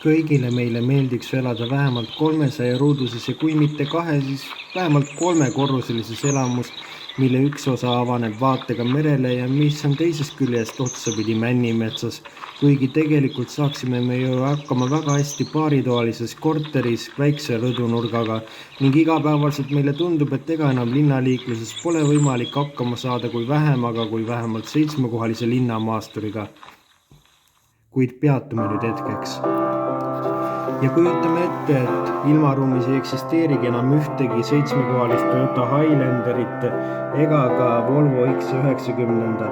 Kõigile meile meeldiks elada vähemalt 300 ruuduses ja kui mitte 2, siis vähemalt 3-korruselises elamus, mille üks osa avaneb vaatega merele ja mis on teisest küljest otsapidi Männimetsas, kuigi tegelikult saaksime me ju hakkama väga hästi paaritoalises korteris väikse rõdunurgaga ning igapäevaselt meile tundub, et ega enam linnaliikluses pole võimalik hakkama saada kui vähemaga kui vähemalt 7-kohalise linnamaasturiga. Kuid peatume nüüd hetkeks. Ja kujutame ette, et ilmaruumis ei eksisteerigi enam ühtegi 7-kohalist Toyota Highlanderit ega ka Volvo X90.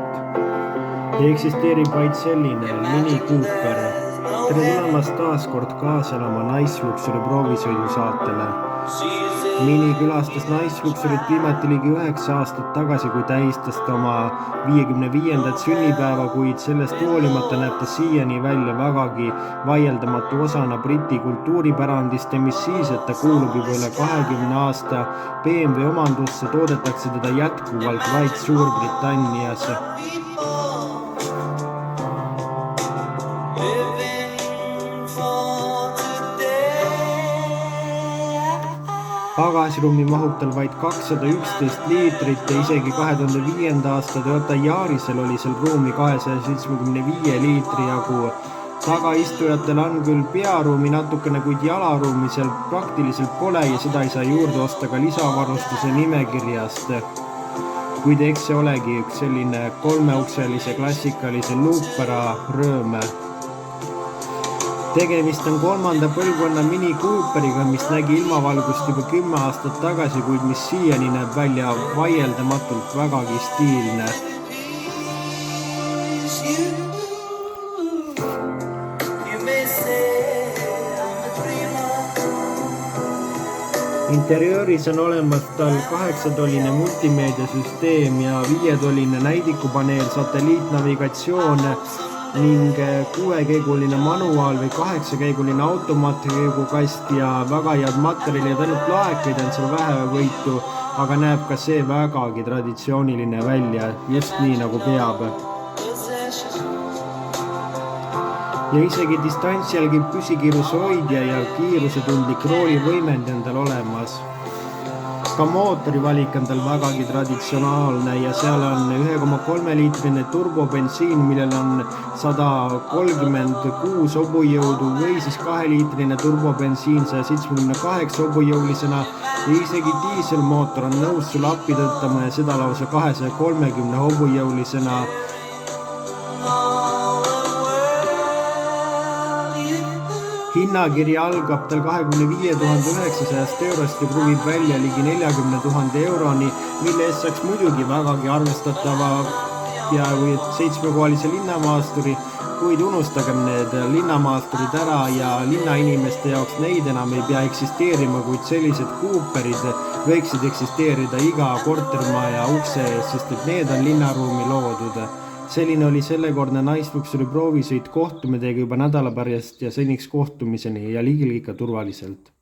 Eksisteerib vaid selline Mini Cooper. Tere tulemast taas kord kaasa elama Nice Luxury proovisõidu saatele. Mini külastas Nice Luxuryt viimati ligi 9 aastat tagasi, kui tähistas ta oma 55. sünnipäeva, kuid sellest hoolimata näeb ta siiani välja vägagi vaieldamatu osana Briti kultuuripärandist ja mis siis, et ta kuulub juba üle 20 aasta BMW omandusse, toodetakse teda jätkuvalt vaid Suurbritannias. Pagasruumi mahub tal vaid 211 liitrit ja isegi 2005. aasta Toyota Yarisel oli seal ruumi 275 liitri jagu. Tagaistujatel on küll pearuumi natukene, kuid jalaruumi seal praktiliselt pole ja seda ei saa juurde osta ka lisavarustuse nimekirjast. Kuid eks see olegi üks selline 3-ukselise klassikalise luupera rööme. Tegemist on 3. põlvkonna Mini Cooperiga, mis nägi ilmavalgust juba 10 aastat tagasi, kuid mis siiani näeb välja vaieldamatult vägagi stiilne. Interiööris on olemas tal 8-tolline multimeediasüsteem ja 5-tolline näidikupaneel, satelliitnavigatsioon ning 6-käiguline manuaal või 8-käiguline automaatkäigukast ja väga head materjalid, ainult laekaid on seal vähevõitu, aga näeb ka see vägagi traditsiooniline välja, just nii nagu peab. Ja isegi distantsi jälgib püsikiiruse hoidja ja kiirusetundlik roolivõimend on tal olemas. Ka mootori valik on tal vägagi traditsionaalne ja seal on 1,3 liitrine turbobensiin, millel on 136 hobujõudu või siis 2-liitrine turbobensiin 178 hobujõulisena ja isegi diiselmootor on nõus sulle appi tõttama ja seda lausa 230 hobujõulisena. Hinnakiri algab tal 25 900 eurost ja kruvib välja ligi 40 000 euroni, mille eest saaks muidugi vägagi arvestatava peaaegu 7-kohalise linnamaasturi, kuid unustagem need linnamaasturid ära ja linnainimeste jaoks neid enam ei pea eksisteerima, kuid sellised Cooperid võiksid eksisteerida iga kortermaja ukse ees, sest et need on linnaruumi loodud. Selline oli sellekordne Nice Luxury proovisõit, kohtume teiega juba nädala pärast ja seniks kohtumiseni ja ligil ikka turvaliselt.